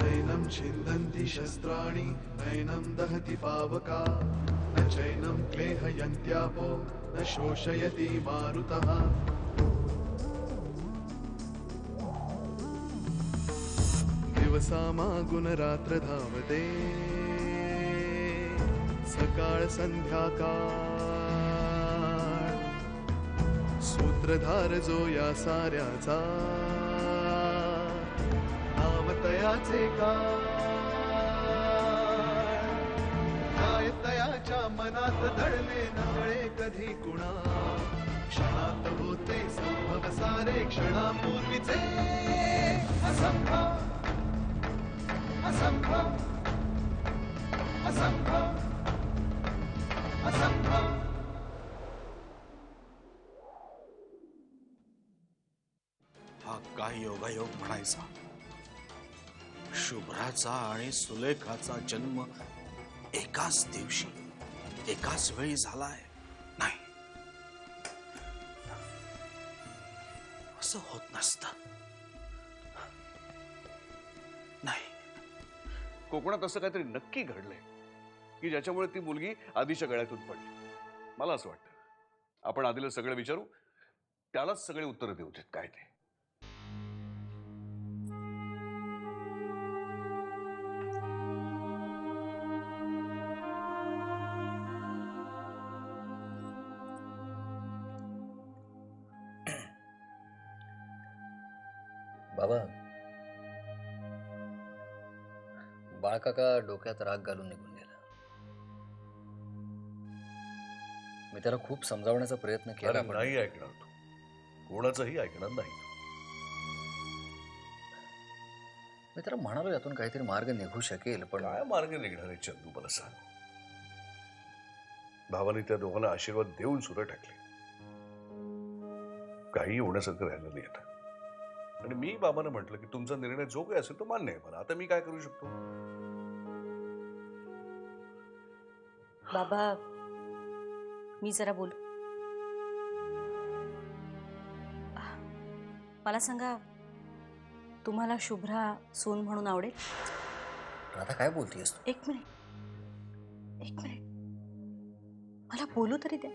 नैनं छिन्दन्ति शस्त्राणि नैनं दहति पावका न चैनं क्लेहयन्त्यापो न शोषयति मारुतः दिवसामागुणरात्र धावते सकाळ संध्याकाळ सूत्रधार जो या साऱ्याचा नावतयाचे काय तयाच्या मनात दडले नकळे कधी कुणा क्षणात होते संभव सारे क्षणापूर्वीचे असंभव असंभव असंभव असंभव. हा काय योगायोग म्हणायचा. शुभ्राचा आणि सुलेखाचा जन्म एकाच दिवशी एकाच वेळी झालाय. नाही, असं होत नसतं. नाही, कोकणात असं काहीतरी नक्की घडलंय की ज्याच्यामुळे ती मुलगी आधीच्या गळ्यातून पडली. मला असं वाटतं आपण आधीला सगळं विचारू, त्यालाच सगळे उत्तर देऊ देत काय ते. बाबा, बाळकाका डोक्यात राग घालून निघून गेला. मी त्याला खूप समजावण्याचा प्रयत्न केला, पण नाही ऐकणार तू, कोणाचंही ऐकणार नाही. मी त्याला म्हणालो यातून काहीतरी मार्ग निघू शकेल, पण काय मार्ग निघणार आहे चंदू, मला सांग. भावाने त्या दोघांना आशीर्वाद देऊन सुद्धा टाकले. काही होण्यासारखं राहिलं नाही आता. आणि मी बाबांना म्हटलं की तुमचा निर्णय जो काही असेल तो मान्य आहे मला. आता मी काय करू शकतो. बाबा, मी जरा बोलू. मला सांगा, तुम्हाला शुभ्रा सून म्हणून आवडेल? राधा, काय बोलतेस तू? एक मिनिट, मला बोलू तरी द्या.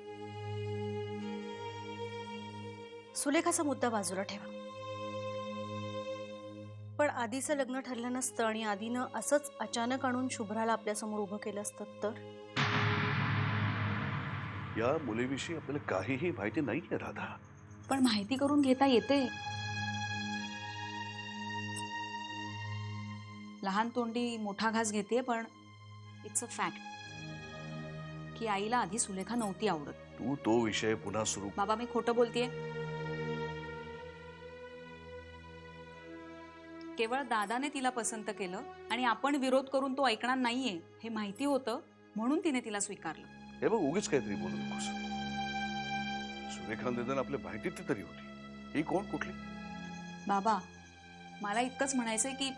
सुलेखाचा मुद्दा बाजूला ठेवा, पण आधीचं लग्न ठरलं नसतं आणि आधीनं असंच अचानक आणून शुभ्राला आपल्यासमोर उभं केलं असतं तर? या मुलीविषयी आपल्याला काहीही माहिती नाहीये राधा. पण माहिती करून घेता येते. लहान तोंडी मोठा घास घेते, पण इट्स अ फॅक्ट की आईला आधी सुलेखा नव्हती आवडत. तू तो विषय पुन्हा सुरू. बाबा, मी खोटं बोलतेय? केवळ दादाने तिला पसंत केलं आणि आपण विरोध करून तो ऐकणार नाहीये हे माहिती होतं, म्हणून तिने तिला स्वीकारलं. हे बघ, उगीच काहीतरी बोलू नकोस. सुरेखा निदान आपल्या माहितीत तरी होती. ही कोण, कुठली? बाबा, मला इतकंच म्हणायचंय की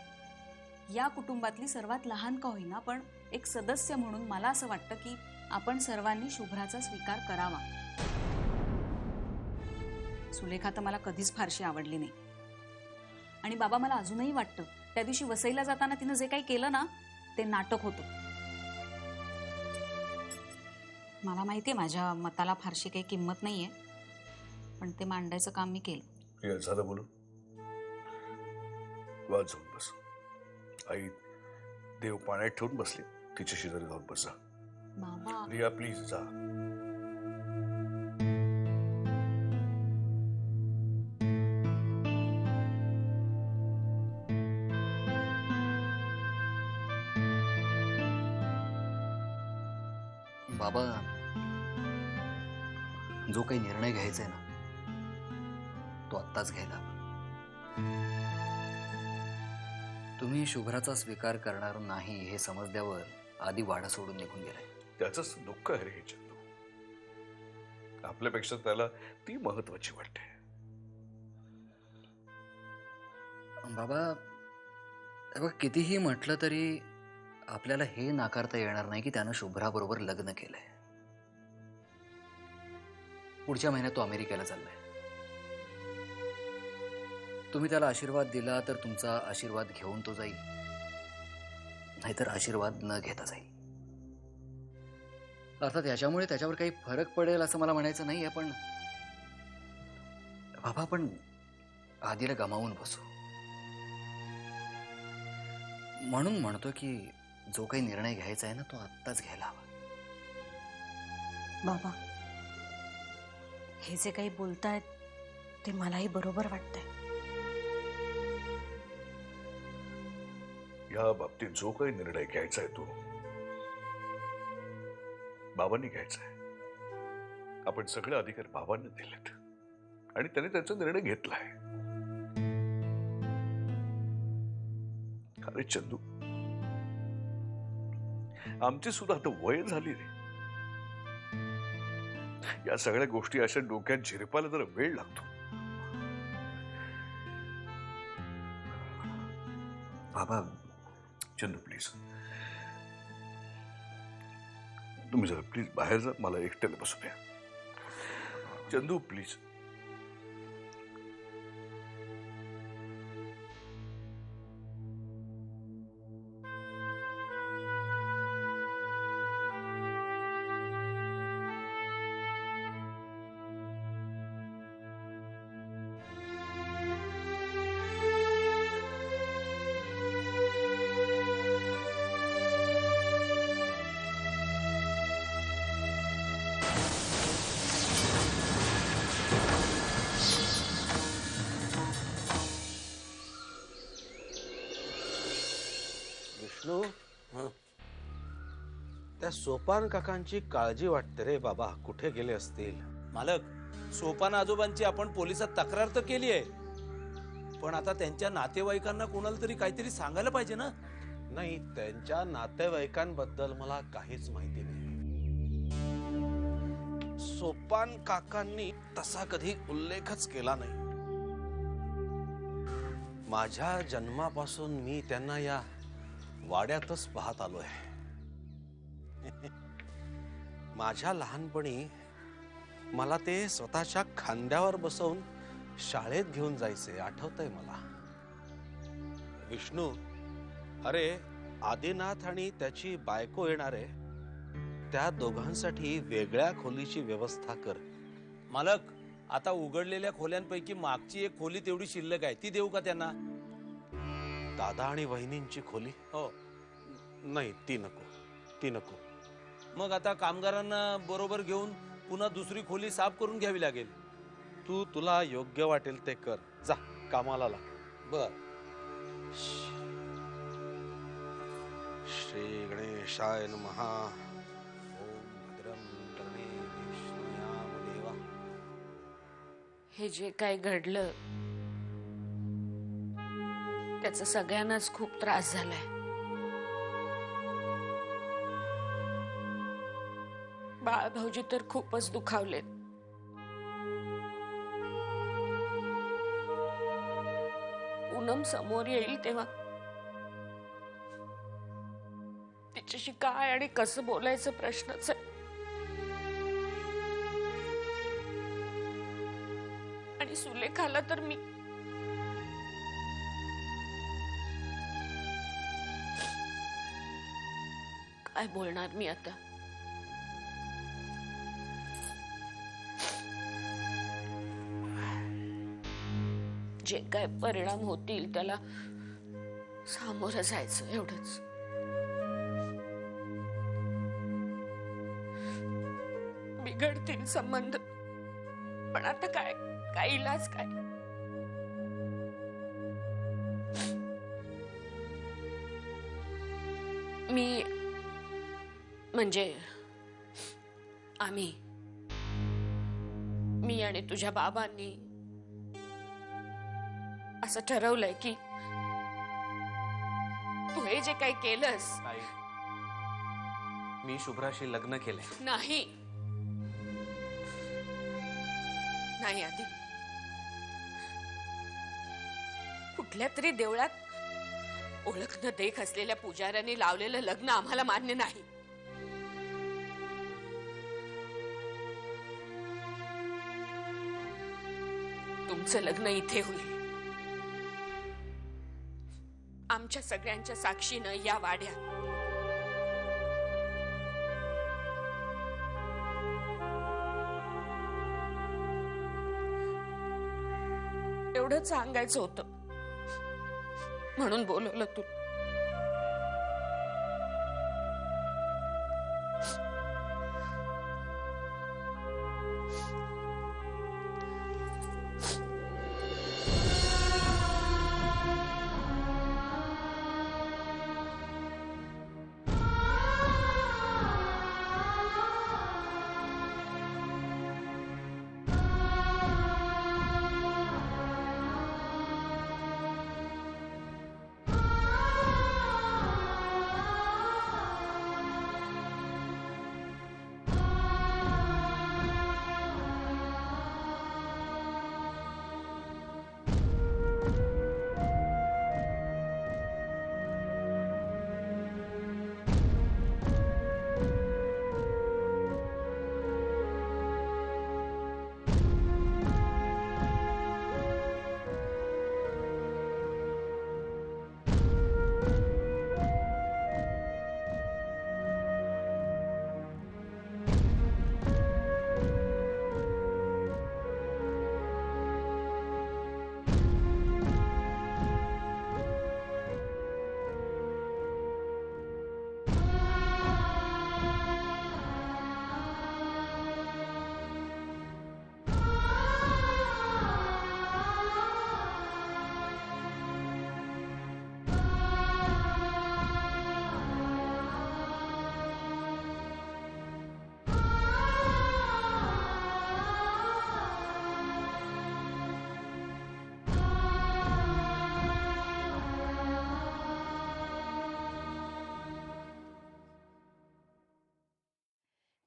या कुटुंबातली सर्वात लहान का होईना, पण एक सदस्य म्हणून मला असं वाटतं की आपण सर्वांनी शुभ्राचा स्वीकार करावा. सुलेखा तर मला कधीच फारशी आवडली नाही. आणि बाबा, मला अजूनही वाटतं त्या दिवशी वसईला जाताना तिनं जे काही केलं ना, ते नाटक होतं. मला माहितीये माझ्या मताला फारशी काही किंमत नाहीये, पण ते मांडायचं काम मी केलं. झालं बोलून. वाद जाऊन बस. आई देव पाण्यात ठेवून बसली, तिच्या शेजारी जाऊन बस. बाबा, रिया प्लीज जा. बाबा, जो काही निर्णय घ्यायचा आहे ना, तो आत्ताच घ्यायला. तुम्ही शुभ्राचा स्वीकार करणार नाही हे समजल्यावर आधी वाडा सोडून निघून गेलाय. त्याचंच दुःख आहे रे हे चंदू. आपल्यापेक्षा त्याला ती महत्वाची वाटते. बाबा, कितीही म्हटलं तरी आपल्याला हे नाकारता येणार नाही की त्यानं शुभ्राबरोबर लग्न केलंय. पुढच्या महिन्यात तो अमेरिकेला चाललाय. तुम्ही त्याला आशीर्वाद दिला तर तुमचा आशीर्वाद घेऊन तो जाईल. नाहीतर आशीर्वाद न घेता जाईल. अर्थात याच्यामुळे त्याच्यावर काही फरक पडेल असं मला म्हणायचं नाहीये, पण बाबा आपण आधीला गमावून बसू. म्हणून म्हणतो की जो काही निर्णय घ्यायचा आहे ना तो आत्ताच घ्यायला हवा. बाबा, हे जे काही बोलतायत ते मलाही बरोबर वाटतंय. या बाबतीत जो काही निर्णय घ्यायचा आहे तो बाबांनी घ्यायचा आहे. आपण सगळे अधिकार बाबांना दिलेत आणि त्याने त्याचा निर्णय घेतलाय. अरे चंदू, आमची सुद्धा आता वय झाली रे. या सगळ्या गोष्टी अशा डोक्यात झिरपायला जरा वेळ लागतो. बाबा चंदू प्लीज, तुम्ही जरा प्लीज बाहेर जा, मला एकट्याला बसू द्या. चंदू प्लीज. विष्णू, त्या सोपान काकांची काळजी वाटते रे बाबा. कुठे गेले असतील? मालक, सोपान आजोबांची आपण पोलिसात तक्रार तर केली आहे, पण आता त्यांच्या नातेवाईकांना कोणाला तरी काहीतरी सांगायला पाहिजे ना. नाही, त्यांच्या नातेवाईकांबद्दल मला काहीच माहिती नाही. सोपान काकांनी तसा कधी उल्लेखच केला नाही. माझ्या जन्मापासून मी त्यांना या वाड्यातच पाहत आलोय. माझ्या लहानपणी मला ते स्वतःच्या खांद्यावर बसवून शाळेत घेऊन जायचे, आठवतंय मला. विष्णू, अरे आदिनाथ आणि त्याची बायको येणारे, त्या दोघांसाठी वेगळ्या खोलीची व्यवस्था कर. मालक, आता उघडलेल्या खोल्यांपैकी मागची एक खोली तेवढी शिल्लक आहे, ती देऊ का त्यांना? दादा आणि वहिनींची खोली? हो. नाही, ती नको, ती नको. मग आता कामगारांना बरोबर घेऊन पुन्हा दुसरी खोली साफ करून घ्यावी लागेल. तुला योग्य वाटेल ते कर. जा, कामाला लाग. बर. श्री गणेशाय नमः. ओम भद्रं कर्णेभिः देवा. हे जे काय घडलं त्याचा सगळ्यांनाच खूप त्रास झालाय. बाळ भाऊजी तर खूपच दुखावलेत. पूनम समोर येईल तेव्हा तिच्याशी काय आणि कसं बोलायचं प्रश्नच आहे. आणि सुलेखाला तर मी काय बोलणार मी आता. जे काय परिणाम होतील त्याला सामोरं जायचं, एवढंच. बिघडतील संबंध, पण आता काय इलाज काय. मी म्हणजे मी आणि तुझ्या बाबांनी असं ठरवलंय की तू हे जे काही केलंस. मी शुभ्राशी लग्न केलंय. नाही नाही, आधी कुठल्या तरी देवळात ओळख न देख असलेल्या पुजाऱ्याने लावलेलं लग्न आम्हाला मान्य नाही. तुमचं लग्न इथे होईल. आमच्या सगळ्यांच्या साक्षीनं या वाड्यात एवढंच सांगायचं होतं म्हणून बोलवलं तू.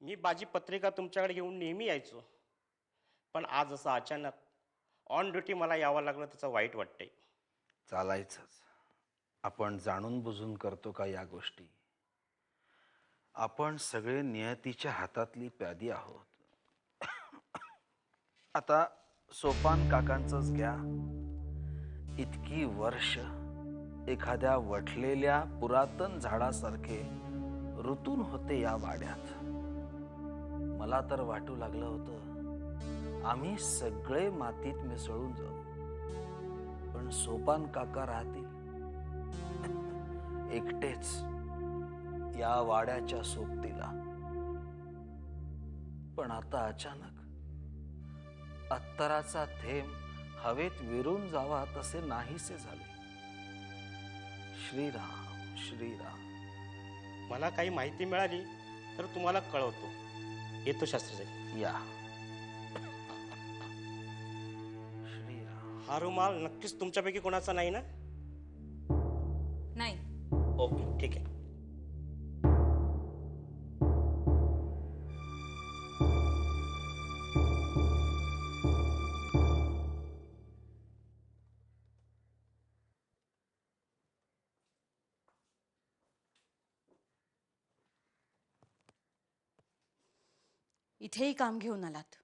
मी बाजी पत्रिका तुमच्याकडे घेऊन नेहमी यायचो, पण आज असं अचानक ऑन ड्युटी मला यावं लागलं त्याचं वाईट वाटतंय. चालायचंच. आपण जाणून बुजून करतो का या गोष्टी? आपण सगळे नियतीच्या हातातली प्यादी आहोत. आता सोपान काकांचंच घ्या. इतकी वर्ष एखाद्या वठलेल्या पुरातन झाडासारखे ऋतून होते या वाड्यात. मला तर वाटू लागलं होतं आम्ही सगळे मातीत मिसळून जाऊ, पण सोपान काका राहतील एकटेच या वाड्याच्या सोबतीला. पण आता अचानक अत्तराचा थेंब हवेत विरून जावा तसे नाहीसे झाले. श्रीराम श्रीराम. मला काही माहिती मिळाली तर तुम्हाला कळवतो. येतो शास्त्री. या. श्रीराम. हा रुमाल नक्कीच तुमच्यापैकी कोणाचा नाही ना? नाही. ओके, ठीक आहे. इथेही काम घेऊन आलात.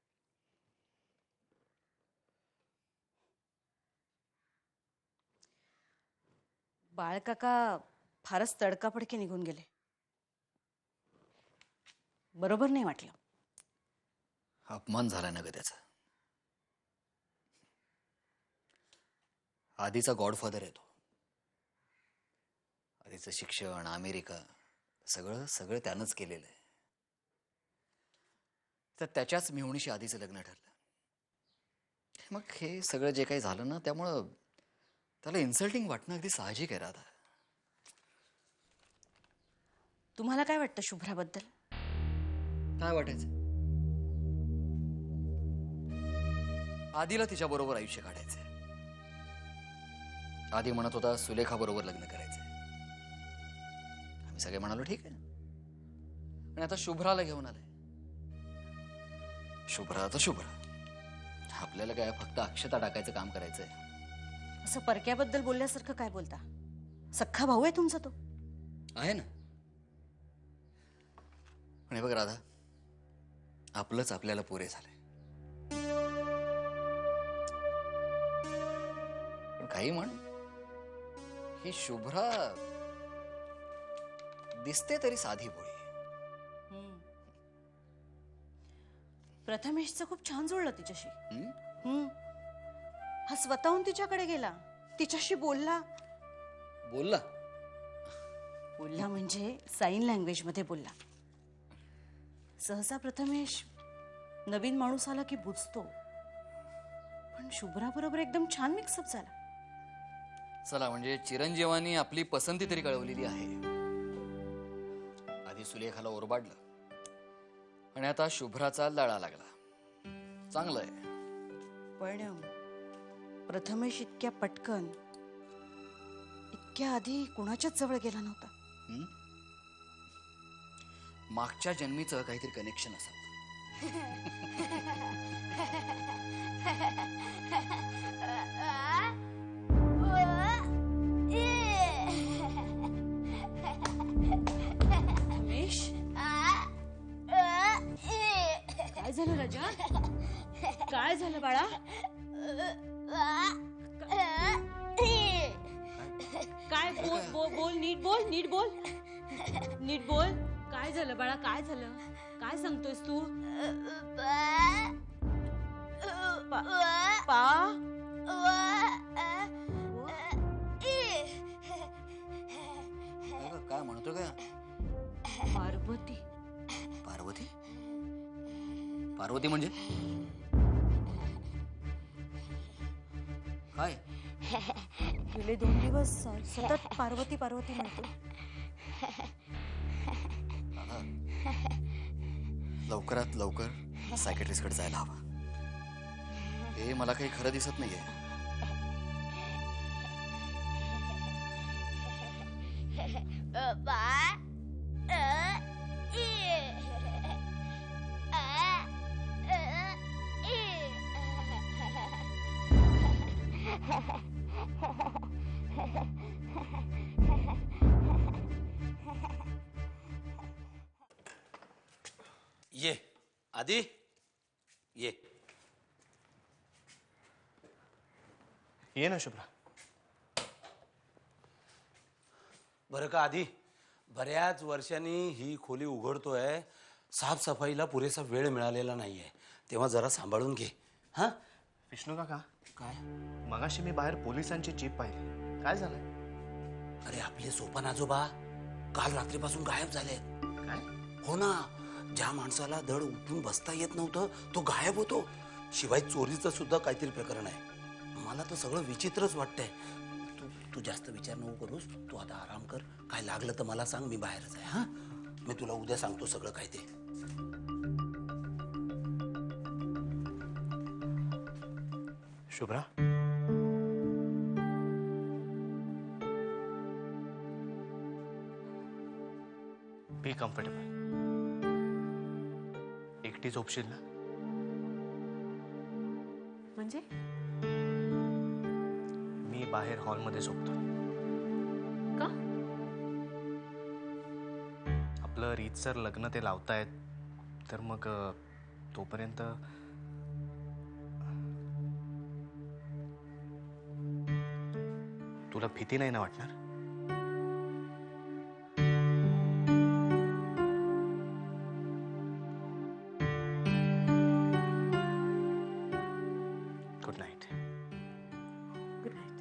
बाळकाका फारच तडकाफडकी निघून गेले. बरोबर नाही वाटलं. अपमान झाला ना ग त्याचा. आधीचा गॉडफादर आहे तो. आधीचं शिक्षण, अमेरिका, सगळं सगळं त्यानंच केलेलं आहे. तर त्याच्याच मिळवणीशी आधीचं लग्न ठरलं. मग हे सगळं जे काही झालं ना, त्यामुळं त्याला इन्सल्टिंग वाटणं अगदी साहजिक आहे राधा. तुम्हाला काय वाटतं शुभ्राबद्दल? काय वाटायचं? आधीला तिच्या बरोबर आयुष्य काढायचंय. आधी म्हणत होता सुलेखा बरोबर लग्न करायचंय. आम्ही सगळे म्हणालो ठीक आहे. पण आता शुभ्राला घेऊन आलाय. शुभ्रा तर शुभ्रा. आपल्याला काय फक्त अक्षता टाकायचं काम करायचंय. असं परक्याबद्दल बोलल्यासारखं काय बोलता? सख्खा भाऊ आहे तुमचा तो. आहे ना. पण हे बघ राधा, आपलंच आपल्याला पुरे झालंय. पण काही म्हण, ही शुभ्रा दिसते तरी साधी भोळी. प्रथमेशचं खूप छान जुळलं तिच्याशी. हं? हा स्वतःहून तिच्याकडे गेला, तिच्याशी बोलला. बोलला? बोलला म्हणजे साइन लँग्वेज मध्ये बोलला. सहसा प्रथमेश नवीन माणूस आला की बुजतो, पण शुभ्रा बरोबर एकदम छान मिक्सअप झाला. चला, म्हणजे चिरंजीवानी आपली पसंती तरी कळवलेली आहे. आधी सुलेखाला ओरबाडलं आणि आता शुभ्राचा लळा लागला. चांगलं आहे. पण प्रथमेश इतक्या पटकन, इतक्या आधी कुणाच्याच जवळ गेला नव्हता. हं? मागच्या जन्मीचं काहीतरी कनेक्शन असावं. प्रथमेश, काय झालं राजा? काय झालं बाळा? काय बोल, नीट बोल, नीट बोल, नीट बोल. काय झालं बाळा? काय झालं? काय सांगतोयस तू? काय म्हणतो का? पार्वती. पार्वती? पार्वती म्हणजे काय? गेले 2 दिवस सतत पार्वती पार्वती म्हणतो. लवकरात लवकर सायकेट्रिस्ट कडे जायला हवं. हे मला काही खरं दिसत नाहीये. ये आधी ये. ये ना शुभ्रा. बरं का आधी, बऱ्याच वर्षांनी ही खोली उघडतोय. साफसफाईला पुरेसा वेळ मिळालेला नाहीये, तेव्हा जरा सांभाळून घे. हा विष्णू काका, काय? मगाशी मी बाहेर पोलिसांची जीप पाहिली. काय झालंय? अरे आपले सोपान आजोबा काल रात्रीपासून गायब झाले. काय? हो ना, ज्या माणसाला धड उठून बसता येत नव्हतं तो गायब होतो. शिवाय चोरीचं सुद्धा काहीतरी प्रकरण आहे. मला तर सगळं विचित्रच वाटतंय. तू जास्त विचार नको करूस. तू आता आराम कर. काय लागलं तर मला सांग, मी बाहेरच आहे. हा, मी तुला उद्या सांगतो सगळं काय ते. Shubhra, be comfortable. एकटी झोपशील ना? म्हणजे मी बाहेर हॉलमध्ये झोपतो. का? आपलं रीतसर लग्न ते लावतायत, तर मग तोपर्यंत तुला भीती नाही ना वाटणार? Good night. Good night.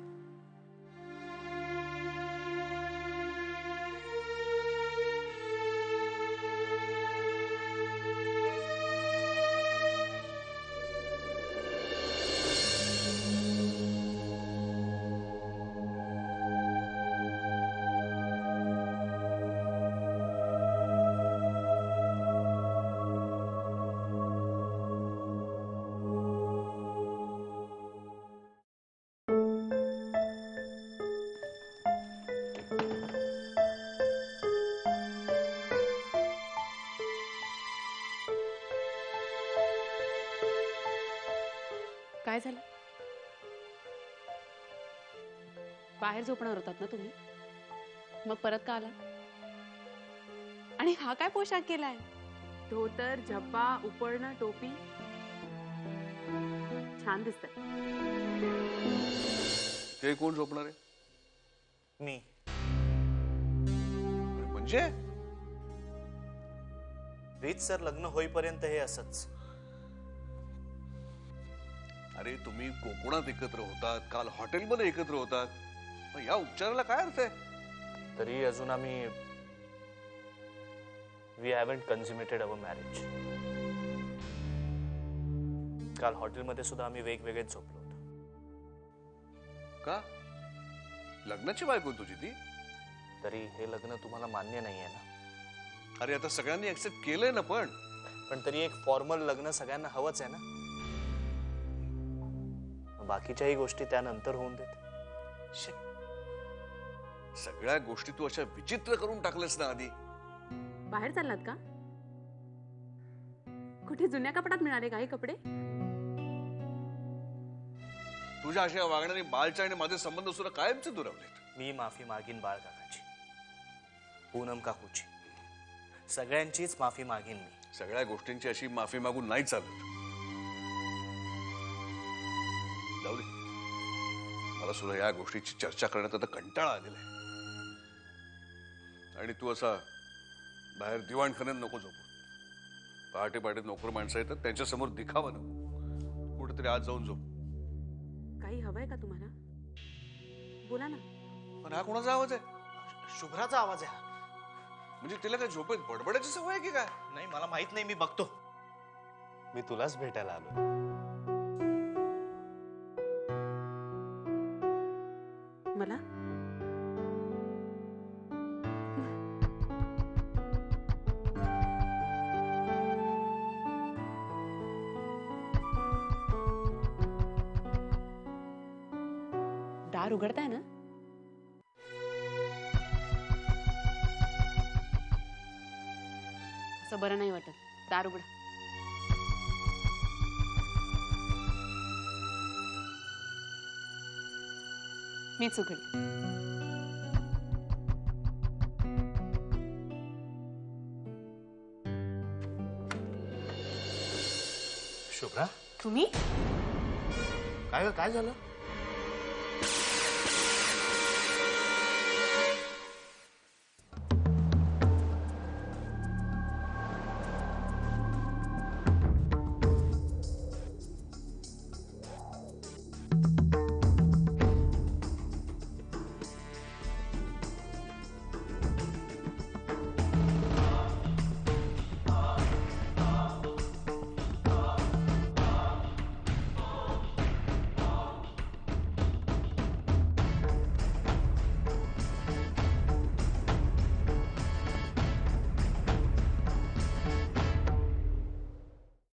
काय झालं? बाहेर झोपणार होतात ना तुम्ही? मग परत का आला? आणि हा काय पोशाख केलाय? धोतर, झब्बा, उपरणं, टोपी. छान दिसतंय. हे कोण झोपणार आहे? मी म्हणजे रीतसर लग्न होईपर्यंत हे असंच. अरे तुम्ही कोकणात एकत्र होतात, काल हॉटेलमध्ये एकत्र होतात, मग या उपचाराला काय अर्थ आहे? तरी अजून आम्ही वी हॅवंट कन्झ्युमेटेड अवर मॅरेज. काल हॉटेलमध्ये सुद्धा आम्ही वेगवेगळेच झोपलो होतो. का? लग्नाची बायको आहे तुझी ती? तरी हे लग्न तुम्हाला मान्य नाहीये ना? अरे आता सगळ्यांनी ऍक्सेप्ट केलंय ना. पण तरी एक फॉर्मल लग्न सगळ्यांना हवंच आहे ना. बाकीच्याही गोष्टी त्यानंतर होऊन देत. सगळ्या गोष्टी तू अशा विचित्र करून टाकल्यास ना आधी. बाहेर चाललात का? कुठे जुन्या कपड्यात मिळाले काही कपडे? तुझ्या अशा वागण्याने बालच्या आणि माझे संबंध सुद्धा कायमचे दुरावलेत. मी माफी मागीन बाळ काकाची, पूनम काकूची, सगळ्यांचीच माफी मागीन मी. सगळ्या गोष्टींची अशी माफी मागून नाही चालत. जाऊ दे, मला सुद्धा या गोष्टीची चर्चा करण्यात आता कंटाळा आलेला आहे. आणि तू असा बाहेर दिवाणखान्यात नको झोपू. पहाटे पहाटे नोकर माणसं येतात, त्यांच्या समोर दिखावा नको. कुठेतरी आज जाऊन झोप. काही हवंय का तुम्हाला? बोला ना. पण हा कोणाचा आवाज आहे? शुभ्राचा आवाज आहे. म्हणजे तिला काय झोपेत बडबडायची सवय आहे की काय? नाही, मला माहित नाही, मी बघतो. मी तुलाच भेटायला आलो. मला दार उघडताय ना? असं बरं नाही वाटत. दार उघडा. मीच उघडते. शुभ्रा, तुम्ही काय झालं?